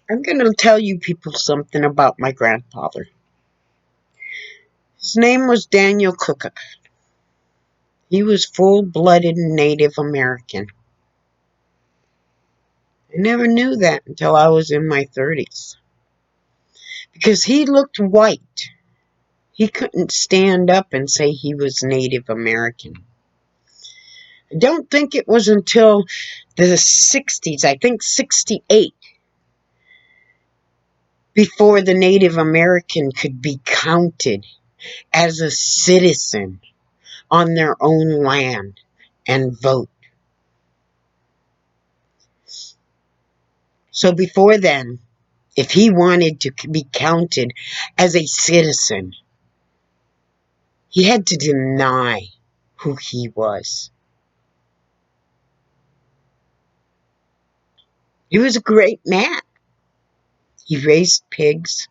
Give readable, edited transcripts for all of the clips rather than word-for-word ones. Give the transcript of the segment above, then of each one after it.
I'm going to tell you people something about my grandfather. His name was Daniel Cook. He was full-blooded Native American. I never knew that until I was in my 30s. Because he looked white. He couldn't stand up and say he was Native American. I don't think it was until the 60s, I think 68, before the Native American could be counted as a citizen on their own land and vote. So before then, if he wanted to be counted as a citizen, he had to deny who he was. He was a great man. He raised pigs.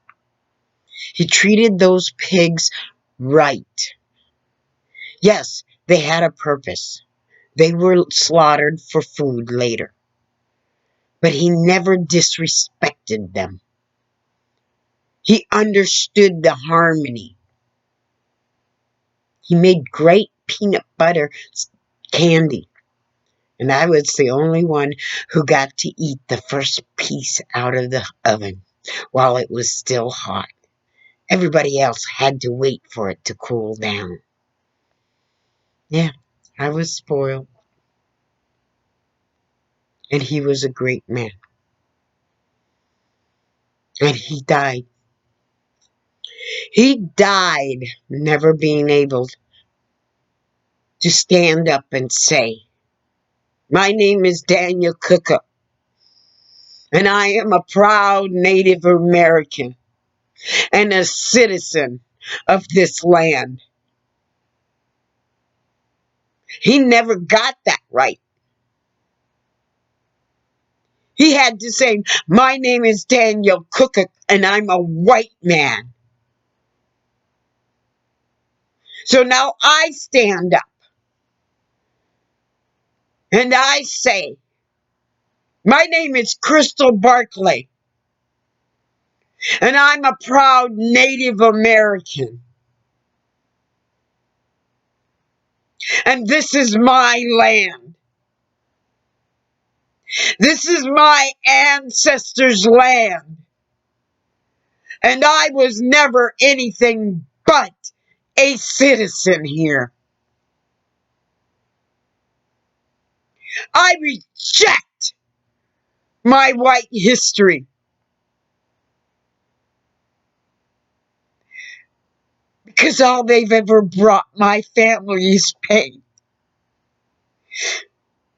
He treated those pigs right. Yes, they had a purpose. They were slaughtered for food later. But he never disrespected them. He understood the harmony. He made great peanut butter candy. And I was the only one who got to eat the first piece out of the oven while it was still hot. Everybody else had to wait for it to cool down. Yeah, I was spoiled. And he was a great man. And he died. He died never being able to stand up and say, "My name is Daniel Cook, and I am a proud Native American and a citizen of this land." He never got that right. He had to say, "My name is Daniel Cook, and I'm a white man." So now I stand up and I say, "My name is Crystal Barkley, and I'm a proud Native American. And this is my land. This is my ancestors' land. And I was never anything but a citizen here. I reject my white history. Because all they've ever brought my family is pain.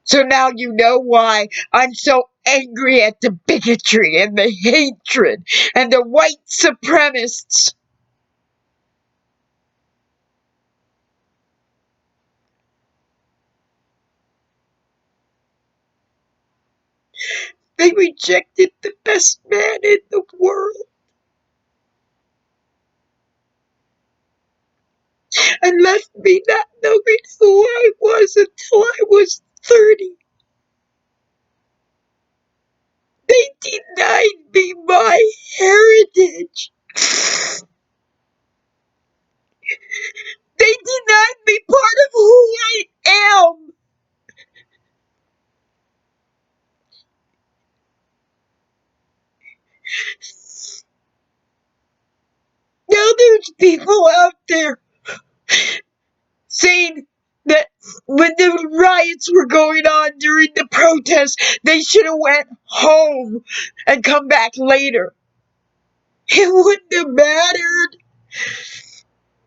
So now you know why I'm so angry at the bigotry and the hatred and the white supremacists. They rejected the best man in the world and left me not knowing who I was until I was 30. They denied me my heritage. They denied me part of who I am. Now there's people out there saying that when the riots were going on during the protests, they should have went home and come back later. It wouldn't have mattered.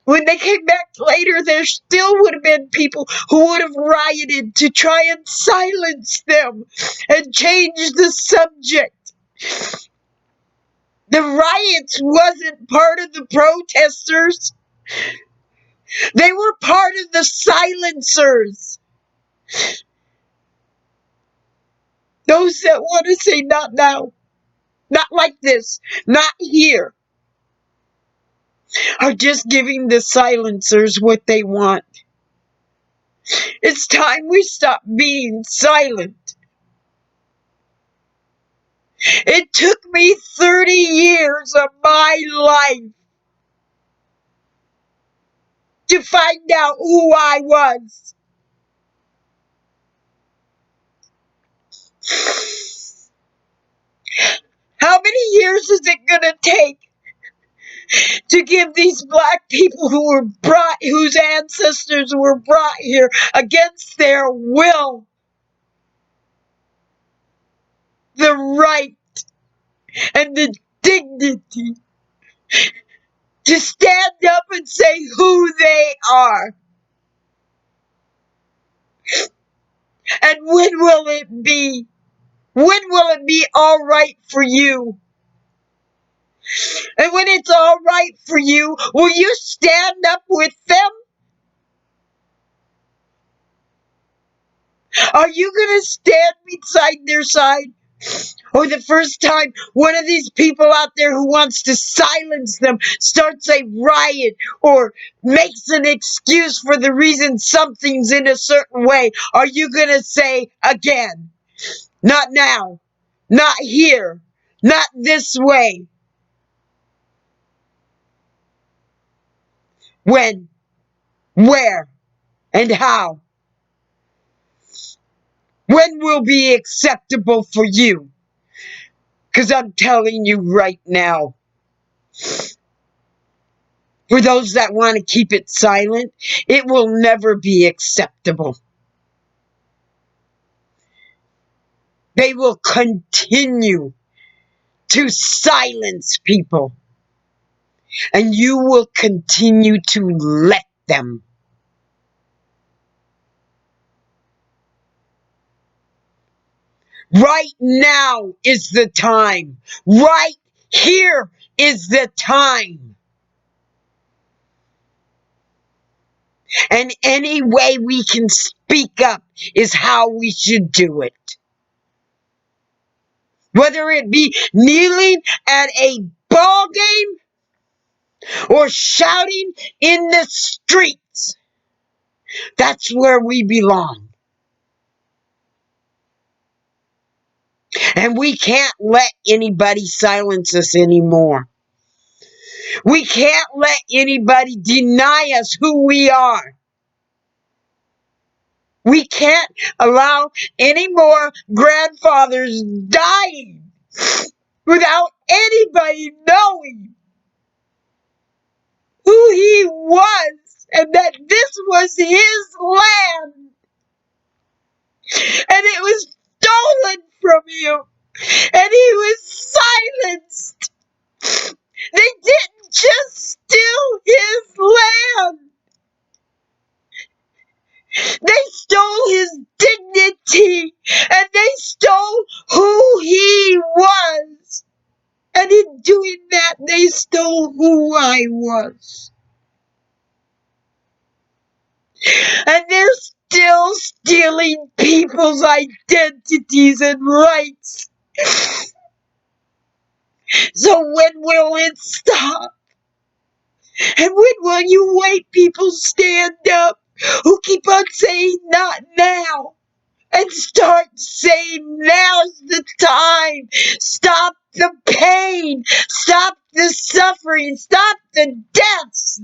When they came back later, there still would have been people who would have rioted to try and silence them and change the subject. The riots wasn't part of the protesters. They were part of the silencers. Those that want to say not now, not like this, not here, are just giving the silencers what they want. It's time we stop being silent. It took me 30 years of my life to find out who I was. How many years is it gonna take to give these black people whose ancestors were brought here against their will, the right and the dignity to stand up and say who they are? And when will it be? When will it be all right for you? And when it's all right for you, will you stand up with them? Are you going to stand beside their side? Or the first time one of these people out there who wants to silence them starts a riot or makes an excuse for the reason something's in a certain way, are you going to say again, not now, not here, not this way? When, where, and how? When will be acceptable for you? Because I'm telling you right now, for those that want to keep it silent, it will never be acceptable. They will continue to silence people, and you will continue to let them. Right now is the time. Right here is the time. And any way we can speak up is how we should do it. Whether it be kneeling at a ball game or shouting in the streets, that's where we belong. And we can't let anybody silence us anymore. We can't let anybody deny us who we are. We can't allow any more grandfathers dying without anybody knowing who he was and that this was his land and it was stolen from him and he was silenced. They didn't just steal his land. They stole his dignity and they stole who he was. And in doing that, they stole who I was. And they're still stealing people's identities and rights. So when will it stop? And when will you white people stand up who keep on saying not now? And start saying now's the time. Stop the pain. Stop the suffering. Stop the deaths.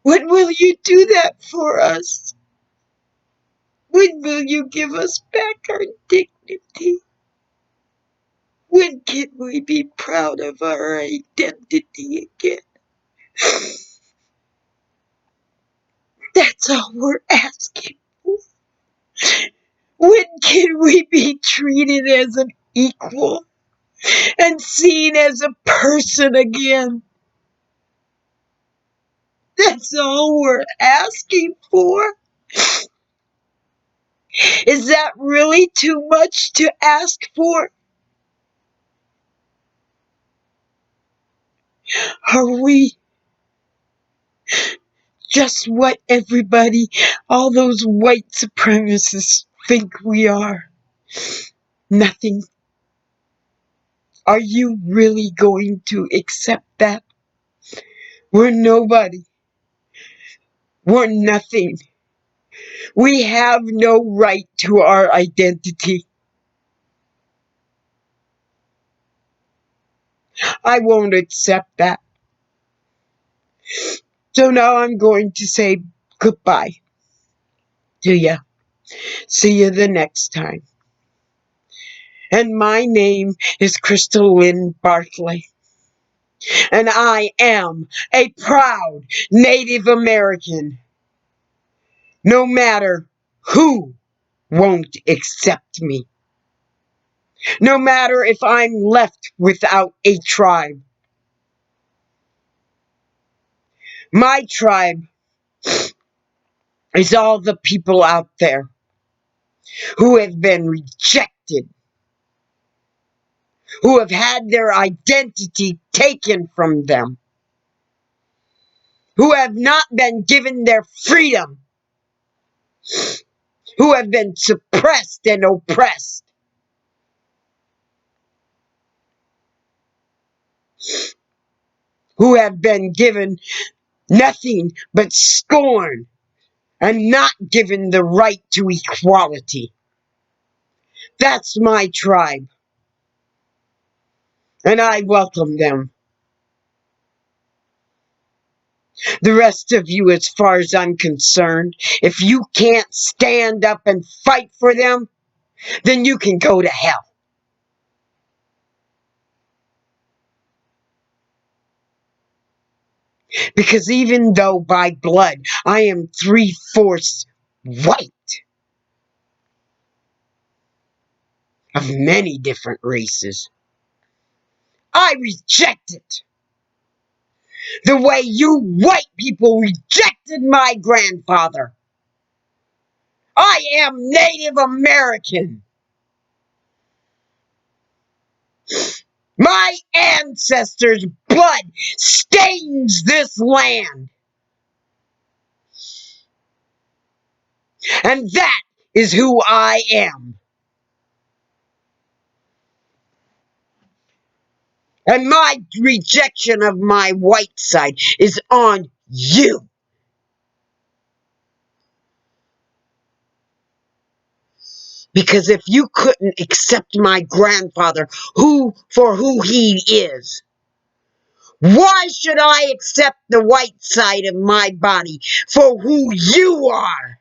When will you do that for us? When will you give us back our dignity? When can we be proud of our identity again? That's all we're asking for. When can we be treated as an equal and seen as a person again? That's all we're asking for. Is that really too much to ask for? Are we just what everybody, all those white supremacists think we are? Nothing. Are you really going to accept that? We're nobody. We're nothing. We have no right to our identity. I won't accept that. So now I'm going to say goodbye to you. See you the next time. And my name is Crystal Lynn Bartley. And I am a proud Native American. No matter who won't accept me. No matter if I'm left without a tribe. My tribe is all the people out there who have been rejected, who have had their identity taken from them, who have not been given their freedom, who have been suppressed and oppressed, who have been given nothing but scorn and not given the right to equality. That's my tribe, and I welcome them. The rest of you, as far as I'm concerned, if you can't stand up and fight for them, then you can go to hell. Because even though by blood I am 3/4 white of many different races, I reject it. The way you white people rejected my grandfather. I am Native American. My ancestors' blood stains this land. And that is who I am. And my rejection of my white side is on you. Because if you couldn't accept my grandfather for who he is, why should I accept the white side of my body for who you are?